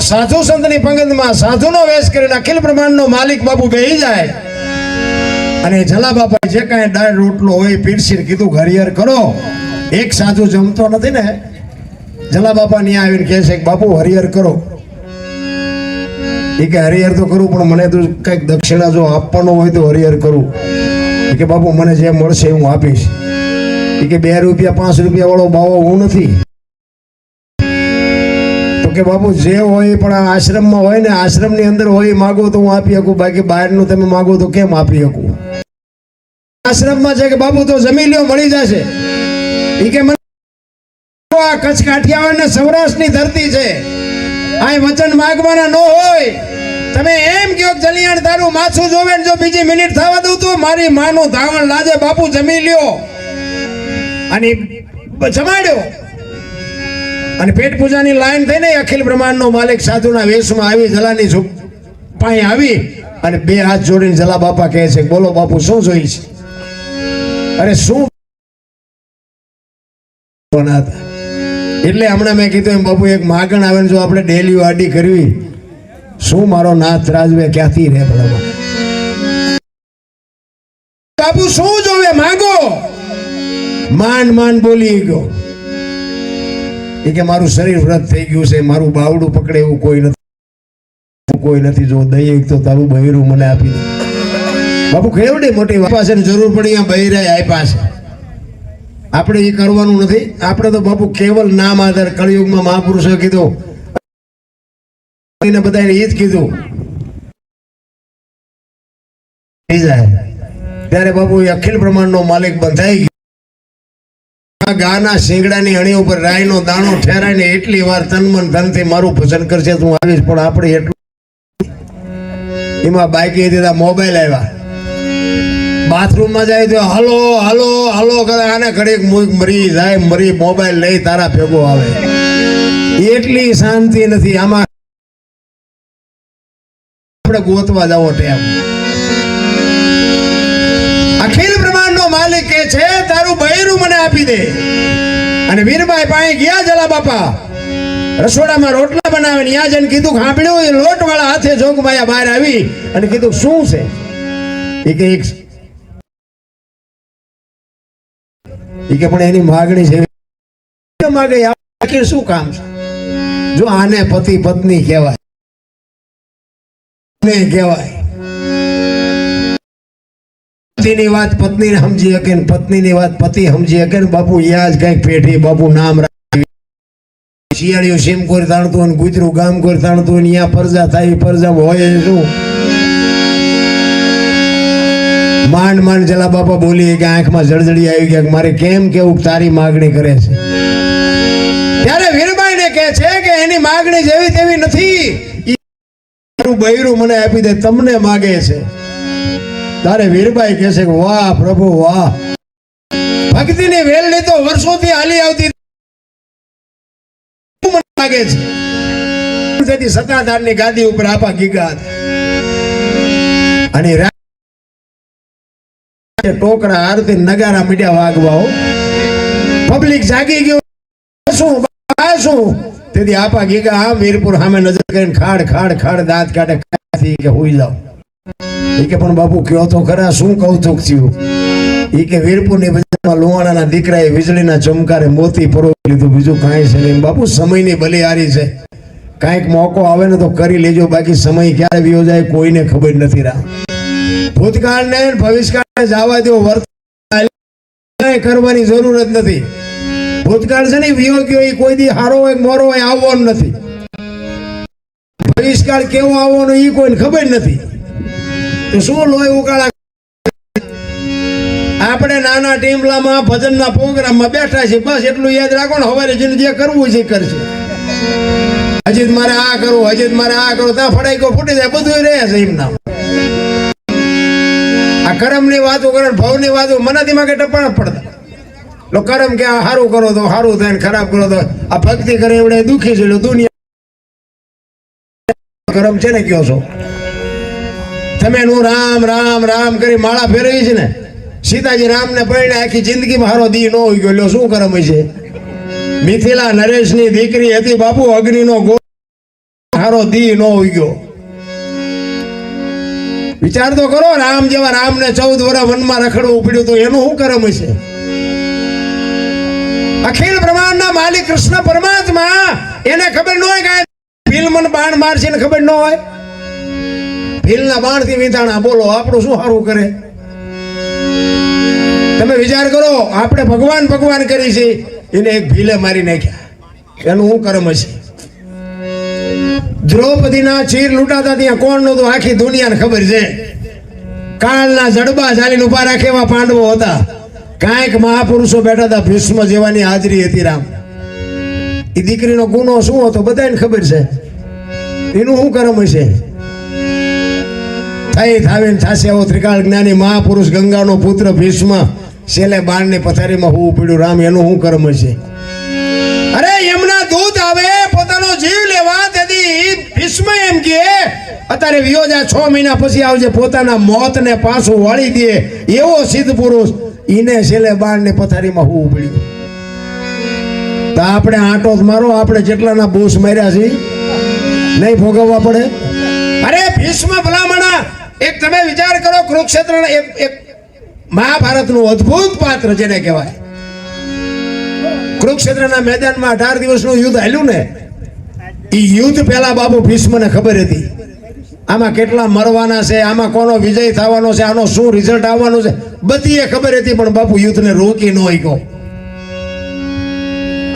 સાધુ સંતની પંગતમાં સાધુનો વેશ કરીને અખિલ બ્રહ્માંડનો માલિક બાપુ બેહી જાય અને જલા બાપા જે કાંઈ દાળ રોટલો હોય પીરસીને કીધું હરિહર કરો. એક સાધુ જમતો નથી ને, જલા બાપા ત્યાં આવીને કહે છે કે બાપુ હરિહર કરો. એ કે હરિહર તો કરું પણ મને તો કંઈક દક્ષિણા જો આપવાનો હોય તો હરિહર કરું. એ કે બાપુ મને જે મળશે હું આપીશ. એ કે 2 રૂપિયા 5 રૂપિયા વાળો બાવો હું નથી. તો કે બાપુ જે હોય પણ આ આશ્રમમાં હોય ને, આશ્રમની અંદર હોય માગો તો હું આપી શકું, બાકી બહારનું તમે માગો તો કેમ આપી શકું. આશ્રમમાં છે કે બાપુ તો જમી લ્યો મળી જશે. એ કે આ કચ્છ કાઠિયાવાડ ને સૌરાષ્ટ્રની ધરતી છે, આ વચન માગવાના ન હોય. તમે એમ કહો જલિયાણ તારું માછું જોવે ને જો બીજી મિનિટ થવા દઉં તો મારી માનું ધાવણ લાજે બાપુ જમી લ્યો. અને જમાડ્યો અને પેટ પૂજાની લાઈન થઈને અખિલ બ્રહ્માંડનો માલિક સાધુના વેશમાં આવી જલાની પાસે આવી અને 2 હાથ જોડીને જલા બાપા કહે છે બોલો બાપુ શું જોઈ છે. અરે શું એટલે હમણાં મેં કીધું એમ બાપુ એક માગણ આવે ને જો આપણે ડેલી વાડી કરવી, શું મારો નાથ રાજવે ક્યાંથી રહે ભલા. બાપુ શું જોવે માગો. માંડ બોલી ગયો એ કે મારું શરીર વ્રત થઈ ગયું છે, મારું બાવડું પકડે એવું કોઈ નથી જો દઈ તો તારું બહેરું મને આપી દે. બાપુ કેવડી મોટી પાસે જરૂર પડી બહેરાય આપ્યા છે. આપણે એ કરવાનું નથી. આપણે તો બાપુ કેવલ નામ આધાર કળિયુગમાં મહાપુરુષો કીધું બધાને એ જ કીધું ત્યારે બાપુ એ અખિલ બ્રહ્માંડનો માલિક બંધાઈ ગયો. ગાના શીંગડાની અણી ઉપર રાયનો દાણો ઠેરાઈને એટલી વાર તન મન ધનથી મારું ભજન કરશે તું આવીશ, પણ આપણે એટલું એમાં બાઈકી દીધા મોબાઈલ આવ્યા. બાથરૂમમાં જાય તો હલો હલો હલો કરે, આને ઘડીક મરી જાય મરી મોબાઈલ લઈ તારા ભેગો આવે. એટલી શાંતિ નથી આમાં. આપણે ગોતવા જાવો ટેમ. અખિલ બ્રહ્માંડનો માલિક કે છે તારું બૈરું મને આપી દે. અને વીરબાઈ પાસે ગયા જલા બાપા રસોડામાં રોટલા બનાવે ને ત્યાં જઈને કીધું ખાંભળ્યું. એ લોટ વાળા હાથે જોગમાયા બહાર આવી અને કીધું શું છે. એ કે પણ એની માગણી છે. માગે આખી શું કામ છે. જો આને પતિ પત્ની કહેવાય પતિની વાત પત્ની સમજી શકે ને પત્નીની વાત પતિ સમજી શકે ને. બાપુ યાદ કઈક પેઠી બાપુ નામ શિયાળીઓ સીમ કોઈ તાણતું અને ગુજરું ગામ કોઈ તાણતું અને ત્યાં પરજા થાય પરજા હોય શું. માંડ જલા બાપા બોલી કે આંખમાં જળજળી આવી ગયા મારે કેમ કેવું તારી માગણી કરે છે. ત્યારે વીરબાઈ ને કહે છે કે એની માગણી જેવી તેવી નથી, બૈરું મને આપી દે તમને માગે છે. તારે વીરબાઈ કહે છે કે વાહ પ્રભુ વાહ, ભક્તિની વેલની તો વર્ષોથી હાલી આવતી માગે છે. સત્તાધારની ગાદી ઉપર આપા ગીગા અને ટોકરા આરતી નગારા મીડિયા વાગવા. પબ્લિક જાગી ગયો શું તેથી આપા ગીગા આમ વીરપુર સામે નજર કરીને ખાડ ખાડ ખાડ દાંત કાઢે કે હુઈ જાવ. એ કે પણ બાપુ કયો તો ખરા શું કૌતુક થયું. એ કે વીરપુર ની બજારમાં લુહાણાના દીકરાએ વીજળીના ચમકારે મોતી પરોવી લીધું, બીજું કાંઈ છે નહીં. બાપુ સમયની બલિહારી છે, કાંઈક મોકો આવે ને તો કરી લેજો, બાકી સમય ક્યારે વિયો જાય કોઈને ખબર નથી. ભૂતકાળ ને ભવિષ્યકાળ જવા દો, વર્તમાન કરવાની જરૂર જ નથી. ભૂતકાળ છે ને વિયો ગયો એ કોઈ દી હારો હોય મોરો હોય આવવાનો નથી. ભવિષ્યકાળ કેવો આવવાનો એ કોઈને ખબર નથી. તો શું લોહી ઉકાળા. આપણે નાના ટીમલામાં ભજનના પ્રોગ્રામમાં બેઠા છે, બસ એટલું યાદ રાખો ને હવારે જે કરવું છે કરશે. હજી મારે આ કરવું, હજી મારે આ કરવું, ત્યાં ફડાઈ ગયો ફૂટી જાય બધું રહે છે એમના. આ કરમ ની વાતો કરે, ભાવ ની વાતો મને દિમાગે ટપ્પણ પડતા. કરમ કે આ સારું કરો તો સારું થાય ને ખરાબ કરો તો આ ભક્તિ કરે એવડે દુખી છે. દુનિયા કરમ છે ને કયો છો તમે. નું રામ રામ રામ કરી માળા ફેરવી છે ને. સીતાજી રામ ને પરણે આખી જિંદગીમાં હારો દી નો હોય ગયો, શું કરમ છે. મિથિલા નરેશ ની દીકરી હતી બાપુ, અગ્નિ નો ગો હારો દી નો ઉગ્યો. વિચાર તો કરો, રામ જેવા રામને 14 વર્ષ વનમાં રખડવું પડ્યું તો એનું શું કરમ હશે? અખિલ બ્રહ્માંડના માલિક કૃષ્ણ પરમાત્મા એને ખબર ન હોય કે ભીલમન બાણ મારશે ને ખબર ન હોય. ભીલના બાણથી વિંધાણા બોલો આપણું શું સારું કરે? તમે વિચાર કરો, આપણે ભગવાન ભગવાન કરી છે, એને એક ભીલે મારી નાખ્યા, એનું શું કર્મ હશે? દ્રૌપદીના ચીર લૂંટાતા ત્યાં કોણ નહોતું? આખી દુનિયાને ખબર છે. કાળના જડબા ચાલીને ઉભા રાખે એવા પાંડવો હતા. કાંઈક મહાપુરુષો બેઠા હતા, ભીષ્મ જેવાની હાજરી હતી. રામ એ દીકરીનો ગુનો શું હતો બધાને ખબર છે, એનું શું કર્મ હશે? થઈ થાવીને થાશે એવો ત્રિકાળ જ્ઞાની મહાપુરુષ ગંગાનો પુત્ર ભીષ્મ છેલ્લે બાણની પથારીમાં હોવું પડ્યું. રામ એનું શું કર્મ હશે? અરે એમના દૂત આવે પોતાનો જીવ લેવા, તેથી ભીષ્મ એમ કે અત્યારે વિયોજા 6 મહિના પછી આવજે, પોતાના મોતને પાછું વાળી દે એવો સિદ્ધ પુરુષ ઈને છેલ્લે બાણની પથારીમાં હોવું પડ્યું. તો આપણે આંટો જ મારો, આપણે જેટલાના બોસ માર્યા છે નહીં ભોગવવા પડે? અરે ભીષ્મ ભલામણા, એક તમે વિચાર કરો, કુરુક્ષેત્રના એક મહાભારતનું અદ્ભુત પાત્ર જેને કહેવાય. કુરુક્ષેત્રના મેદાનમાં 18 દિવસનું યુદ્ધ હાલ્યું ને, એ યુદ્ધ પહેલા બાપુ ભીષ્મને ખબર હતી આમાં કેટલા મરવાના છે, આમાં કોનો વિજય થવાનો છે, આનો શું રિઝલ્ટ આવવાનું છે, બધી એ ખબર હતી. પણ બાપુ યુદ્ધને રોકી ન શક્યો.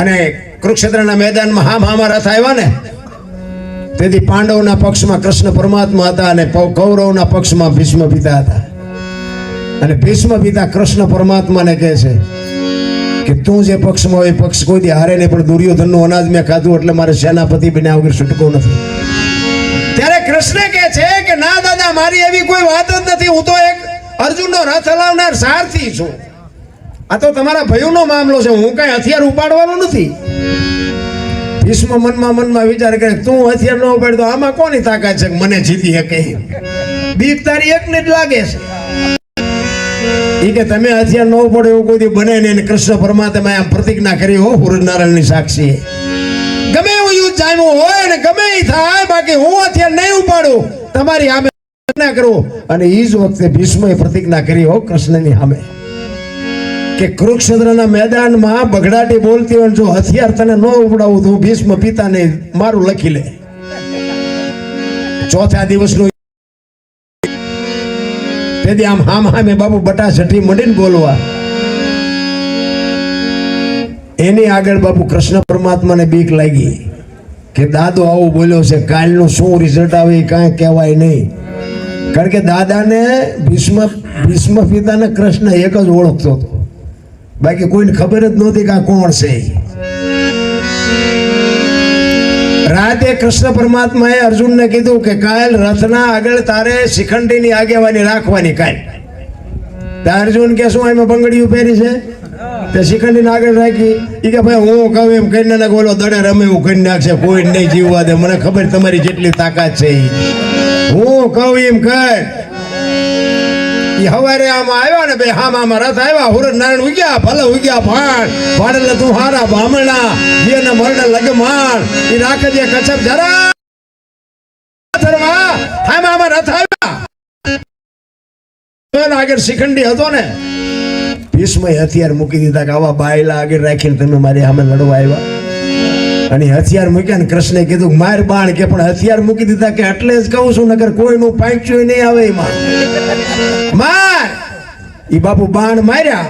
અને કુરુક્ષેત્રના મેદાનમાં હામાં રથ આવ્યા ને, તેથી પાંડવના પક્ષમાં કૃષ્ણ પરમાત્મા હતા અને કૌરવના પક્ષમાં ભીષ્મ પિતા હતા. અને ભીષ્મ પિતા કૃષ્ણ પરમાત્માને કહે છે કે તું જે પક્ષમાં હોય પક્ષ કોઈ દી હારે નહીં, પણ દુર્યોધનનું અનાજ મેં ખાધું એટલે મારે સેનાપતિ બન્યા વગર છૂટકો નથી. ત્યારે કૃષ્ણ કહે છે કે ના દાદા, મારી એવી કોઈ વાત જ નથી, હું તો એક અર્જુનનો રથ હલાવનાર સારથી છું. આ તો તમારા ભયોનો મામલો છે, હું કઈ હથિયાર ઉપાડવાનો નથી. ભીષ્મ મનમાં વિચાર કરે, તું હથિયાર ન ઉપાડ તો આમાં કોની તાકાત છે મને જીતી શકે? બીક તારી એકને જ લાગે છે. એ કે તમે હથિયાર ન ઉપાડો એવું કોઈ બને નહીં. કૃષ્ણ પરમાત્માએ આમ પ્રતિજ્ઞા કરી હો, સૂર્યનારાયણની સાક્ષી, ગમે એવું યુદ્ધ જામ્યું હોય ને ગમે એ થાય, બાકી હું હથિયાર નહીં ઉપાડું, તમારી સામે ના કરું. અને એ જ વખતે ભીષ્મએ પ્રતિજ્ઞા કરી હો કૃષ્ણની સામે કે કુરુક્ષેત્રના મેદાનમાં બગડાટી બોલતી હોય, જો હથિયાર તને ન ઉપડાવું તો ભીષ્મ પિતાને મારું લખી લે. ચોથા દિવસનું તેથી આમ હામે બાબુ બટા છઠ્ઠી મંડીને બોલવા. એની આગળ બાપુ કૃષ્ણ પરમાત્માને બીક લાગી કે દાદો આવું બોલ્યો છે, કાલનું શું રિઝલ્ટ આવે એ કાંઈ કહેવાય નહીં. કારણ કે દાદાને ભીષ્મ પિતાને કૃષ્ણ એક જ ઓળખતો હતો, બાકી કોઈને ખબર જ નહોતી કે આ કોણ છે. રાતે કૃષ્ણ પરમાત્માએ અર્જુનને કીધું કે કાલ રથના આગળ તારે શિખંડીની આગેવાની રાખવાની. કાલ અર્જુન કે શું એમાં બંગડીયું પહેરી છે તે શિખંડીને આગળ રાખી. એ કે ભાઈ હું કહું એમ કહીને ના બોલો દડે રમે એવું કરી નાખશે, કોઈ નહીં જીવવા દે, મને ખબર તમારી જેટલી તાકાત છે. હું કહું એમ કર. હવારે આમાં આવ્યા ને બે હામાં રથ આવ્યા, હુર નારાયણ ઉગ્યા, ભલે ઉગ્યા ભાણ ભાડેલે તું હારા બામણા જેને મરણે લગમાણ એ રાખજે કચ્છપ જરા હામાં રથ આવ્યા. આગળ શિખંડી હતો ને, ભીષ્મએ હથિયાર મૂકી દીધા કે આવા બાયલા આગળ રાખીને તમે મારી સામે લડવા આવ્યા. અને હથિયાર મૂક્યા ને કૃષ્ણે કીધું માર બાણ, કે પણ હથિયાર મૂકી દીધા કે એટલે જ કહું છું, નગર કોઈનું પાંચ્યું નહીં આવે એમાં. માર ઈ બાપુ બાણ માર્યા,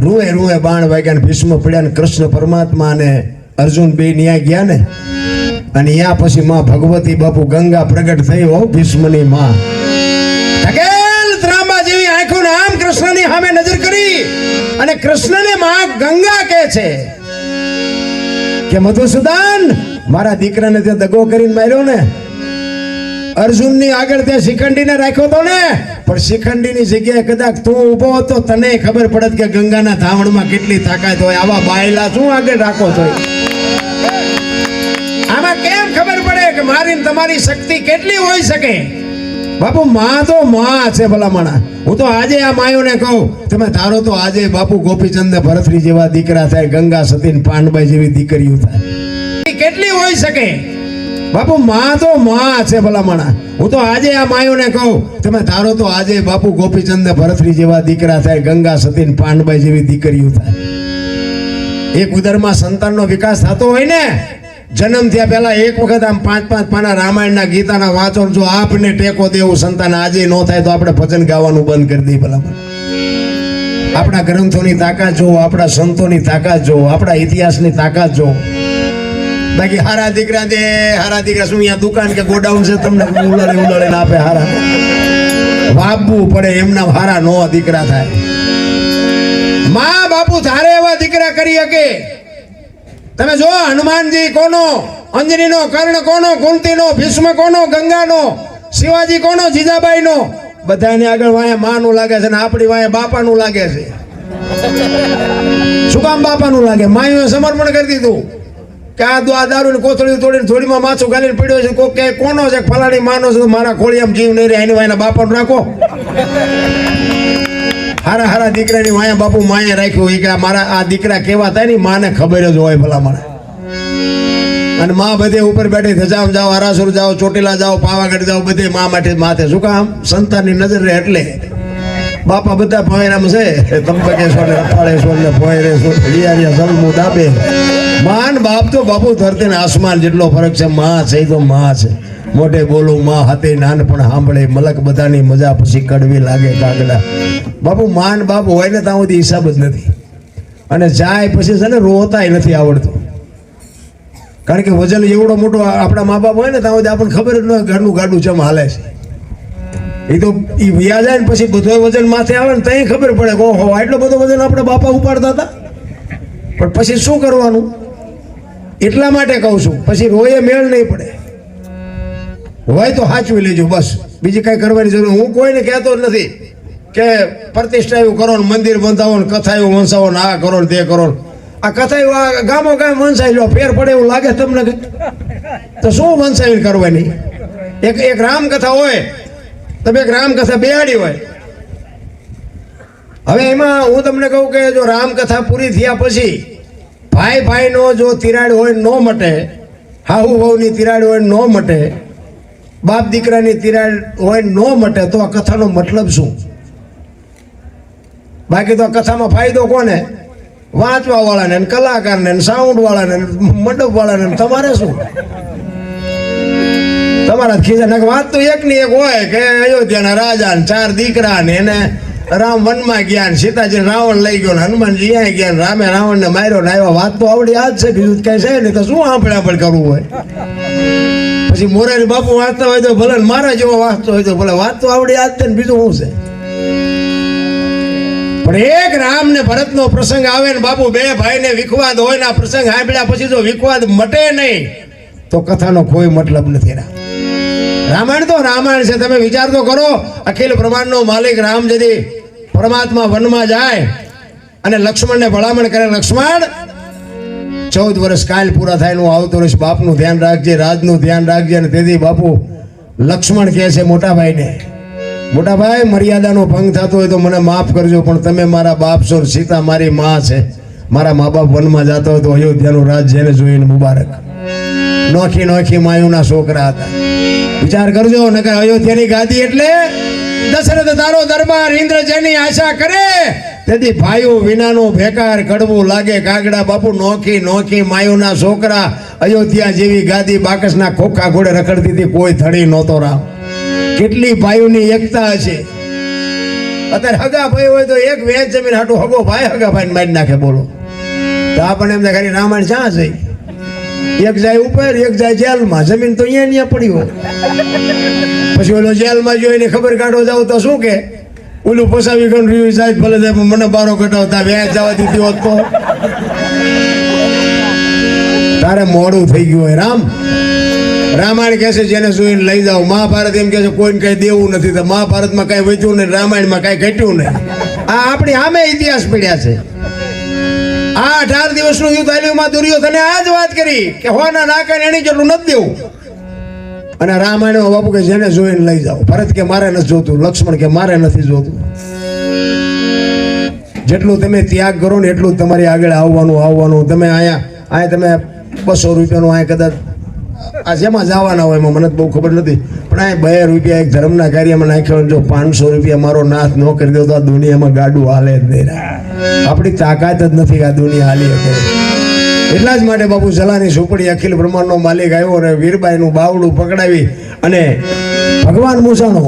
રૂએ બાણ વાગ્યા ને ભીષ્મ પડ્યા ને કૃષ્ણ પરમાત્મા અને અર્જુન બે ન્યા ગયા ને, અને યા પછી માં ભગવતી બાપુ ગંગા પ્રગટ થઈ હો ભીષ્મની માં. ત્રાંબા જેવી આંખોને આમ કૃષ્ણની સામે નજર કરી અને કૃષ્ણને માં ગંગા કહે છે કે મધુસૂદન, મારા દીકરાને તે દગો કરીને માર્યો ને, અર્જુનની આગળ તે શિખંડીને રાખ્યો તો ને, પણ શિખંડીની જગ્યાએ કદાચ તું ઊભો હતો તને ખબર પડત કે ગંગાના ધાવણમાં કેટલી તાકાત હોય. આવા બાયલા શું આગળ રાખો છો? આમાં કેમ ખબર પડે કે મારી તમારી શક્તિ કેટલી હોઈ શકે? બાપુ માં તો માં છે ભલામણા. હું તો આજે આ માયોને કહું, તમે ધારો તો આજે બાપુ ગોપીચંદ ને ભરતરી જેવા દીકરા થાય, ગંગા સતી ને પાંડબાઈ જેવી દીકરીઓ થાય, કેટલી હોઈ શકે? બાપુ માં તો માં છે ભલામણા. હું તો આજે આ માયોને કહું, તમે ધારો તો આજે બાપુ ગોપીચંદ ને ભરતરી જેવા દીકરા થાય, ગંગા સતી ને પાંડબાઈ જેવી દીકરીઓ થાય. એક ઉદરમાં સંતાનનો વિકાસ થતો હોય ને, જન્મ થયા પહેલા એક વખત આમ 5-5 પાના રામાયણના ગીતાના વાંચો, જો આપને ટેકો દેવું સંતાન આજે ન થાય તો આપણે ભજન ગાવાનું બંધ કરી દઈએ ભલામણ. આપણા ગ્રંથોની તાકાત જો, આપણા સંતોની તાકાત જો, આપણા ઇતિહાસની તાકાત જો. બાકી હારા દીકરા દે, હારા દીકરા શું અહીંયા દુકાન કે ગોડાઉન છે તમને ઉલાડીને આપે? હારા વાપવું પડે, એમના હારા નો દીકરા થાય. માં બાપુ ધારે એવા દીકરા કરી શકે. તમે જો હનુમાનજી કોનો, અંજનીનો, કર્ણ કોનો, કુંતીનો, ભીષ્મ કોનો, ગંગાનો, શિવાજી કોનો, જીજાબાઈનો. બધાને આગળ વાંહે માનું લાગે છે ને આપણી વાંહે બાપાનું લાગે છે. શું કામ બાપાનું લાગે? માયુએ સમર્પણ કરી દીધું કે આ દારૂ ની કોથળી તોડીને થોડીમાં માછું ગાલીને પડ્યો છે. કોઈ કે કોનો છે? ફલાણી માનો છે. મારા ખોળિયામાં જીવ નહીં રહે, એની વાંહે બાપાનું રાખો. હારા હારા દીકરાની વાંહે બાપુ માએ રાખ્યું કે મારા આ દીકરા કેવા થાય ને માને ખબર જ હોય ભલા મને. અને માં બધે ઉપર બેઠી ધજામ જાઓ, હરાસુર જાઓ, ચોટીલા જાઓ, પાવાગઢ જાઓ, બધે માં માટે માથે. શું કામ? સંતાનની નજર રહે એટલે. બાપા બધા ભોયરામ છે, તંબકેશ્વર ને રફાળેશ્વર ને ભોયરેશ્વર લિયારિયા સલમુ દાબે. માન બાપ તો બાપુ ધરતી ને આસમાન જેટલો ફરક છે. માં છે તો માં છે. મોઢે બોલું માં હાથે નાનપણ સાંભળે, મલક બધાની મજા પછી કડવી લાગે કાગડા. બાપુ માન બાપ હોય ને ત્યાં સુધી હિસાબ જ નથી. અને જાય પછી છે ને રોતાય નથી આવડતું. કારણ કે વજન એવડો મોટો આપણા મા બાપ હોય ને ત્યાં સુધી આપણને ખબર જ ન હોય ઘરનું ગાડું ચમ હાલે છે. એ તો એ વ્યા જાય ને પછી બધો વજન માથે આવે ને ત્યાં ખબર પડે કે ઓહો આટલો બધો વજન આપણા બાપા ઉપાડતા હતા. પણ પછી શું કરવાનું? એટલા માટે કહું છું, પછી રોયે મેળ નહીં પડે. હોય તો સાચવી લેજો બસ, બીજી કઈ કરવાની જરૂર. હું કોઈને કહેતો જ નથી કે પ્રતિષ્ઠા એવું કરો ને, મંદિર બંધાવો ને, કથા એવું વંચાવો ને, આ કરો ને તે કરો. આ કથા એવું ગામો ગામ વંચાઈ લો, ફેર પડે એવું લાગે તમને તો શું વંચાવી કરવાની? એક રામકથા હોય, તમે એક રામકથા બેહાડી હોય. હવે એમાં હું તમને કહું કે જો રામકથા પૂરી થયા પછી ભાઈ ભાઈનો જો તિરાડ હોય ન મટે, હાહુ વહુની તિરાડ હોય ન મટે, બાપ દીકરાની તિરાડ હોય ન મટે, તો આ કથાનો મતલબ શું? બાકી તો કથામાં ફાયદો કોને? વાંચવા વાળાને, કલાકારને, સાઉન્ડ વાળાને, મંડપ વાળાને. તમારે શું? તમારા ખીજા વાત તો એક ની એક હોય કે અયોધ્યાના રાજા ને 4 દીકરા ને એને રામ વનમાં ગયા ને સીતાજી રાવણ લઈ ગયો ને હનુમાનજી અહીંયા ગયા ને રામે રાવણને માર્યો ને આવ્યા. વાત તો આવડી આ જ છે, બીજું કઈ છે નહીં. તો શું આંપડે કરવું હોય? પછી મોરારી બાપુ વાંચતા હોય તો ભલે, મારા જેવો વાંચતો હોય તો ભલે, વાત તો આવડી આ જ છે ને બીજું શું છે? પણ એક રામ ને ભરત નો પ્રસંગ આવે ને બાપુ, બે ભાઈ ને વિખવાદ હોય ને આ પ્રસંગ સાંભળ્યા પછી જો વિખવાદ મટે નહીં તો કથાનો કોઈ મતલબ નથી. રામાયણ તો રામાયણ છે. તમે વિચાર તો કરો, અખિલ બ્રહ્માંડનો માલિક રામ જદી પરમાત્મા વનમાં જાય અને લક્ષ્મણને ભલામણ કરે, લક્ષ્મણ 14 વર્ષ કાલ પૂરા થાય નું આવતો રહીશ, બાપનું ધ્યાન રાખજે, રાજનું ધ્યાન રાખજે. અને તેથી બાપુ લક્ષ્મણ કહે છે મોટા ભાઈને, મોટા ભાઈ મર્યાદાનો ભંગ થતો હોય તો મને માફ કરજો, પણ તમે મારા બાપ છો, સીતા મારી માં છે. મારા મા બાપ વનમાં જતા હોય તો અયોધ્યાનું રાજ જેને જોઈને મુબારક. નોખી નોખી માયુના છોકરા હતા. વિચાર કરજો ને કે અયોધ્યાની ગાદી એટલે દશરથ તારો દરબાર, ઇન્દ્ર જેની આશા કરે, તેથી ભાઈઓ વિનાનો ભેકાર કડવું લાગે કાગડા. બાપુ નોખી નોખી માયુના છોકરા, અયોધ્યા જેવી ગાદી બાકસના ખોખા ઘોડે રખડતી હતી, કોઈ થડી નહોતો. રામ કેટલી ભાઈઓની એકતા હશે. અત્યારે હગા ભાઈ હોય તો એક વેચ જમીન હાટું હગો ભાઈ હગા ભાઈ મારી નાખે. બોલો તો આપણને એમ ખાલી રામાયણ ક્યાં છે? એક જાય ઉપર, એક જાય જેલમાં. જમીન તો અહીંયા પડી હોય. પછી ઓલો જેલમાં જોઈને ખબર કાઢો જાવ તો શું કે ઓલું ફસાવી ગયું રહ્યું સાહેબ, ભલે સાહેબ મને બારો કટાવતા વ્યાજ જવા દીધી હોત તો તારે મોડું થઈ ગયું હોય. રામાયણ કહે છે જેને જોઈને લઈ જાઓ. મહાભારત એમ કે છે કોઈને કઈ દેવું નથી. તો મહાભારતમાં કઈ વધ્યું નહીં, રામાયણમાં કઈ ઘટ્યું નહીં. આ આપણી સામે ઇતિહાસ પડ્યા છે. આ 18 દિવસનું યુદ્ધ આલ્યુમાં દુર્યોધને આ જ વાત કરી કે હોના નાકા એની જેટલું નથી દેવું. અને રામાયણ બાપુ કે જેને જોઈને લઈ જાઓ. ભરત કે મારે નથી જોતું, લક્ષ્મણ કે મારે નથી જોતું. જેટલું તમે ત્યાગ કરો ને એટલું તમારી આગળ આવવાનું. તમે અહીંયા તમે 200 રૂપિયાનું અહીંયા કદાચ આ જેમાં જવાના હોય એમાં મને તો બહુ ખબર નથી, પણ આ 2 રૂપિયા એક ધર્મના કાર્યમાં નાખ્યો હોય, જો 500 રૂપિયા મારો નાશ ન કરી દો તો આ દુનિયામાં ગાડું હાલે જ નહીં. આપણી તાકાત જ નથી કે આ દુનિયા હાલી શકે. એટલા જ માટે બાપુ જલાની ઝૂંપડી અખિલ બ્રહ્માંડનો માલિક આવ્યો અને વીરબાઈનું બાવડું પકડાવી અને ભગવાન મૂસાનો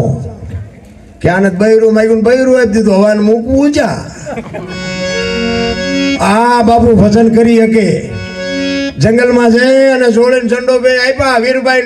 કે આને બૈરું માગ્યું, બૈરું આપી દીધું, હવાને મૂકવું ઊંચા. આ બાપુ ભજન કરી શકે, જંગલમાં જઈ અને જોડે ઝંડો બે આપ્યા વીરબાઈને.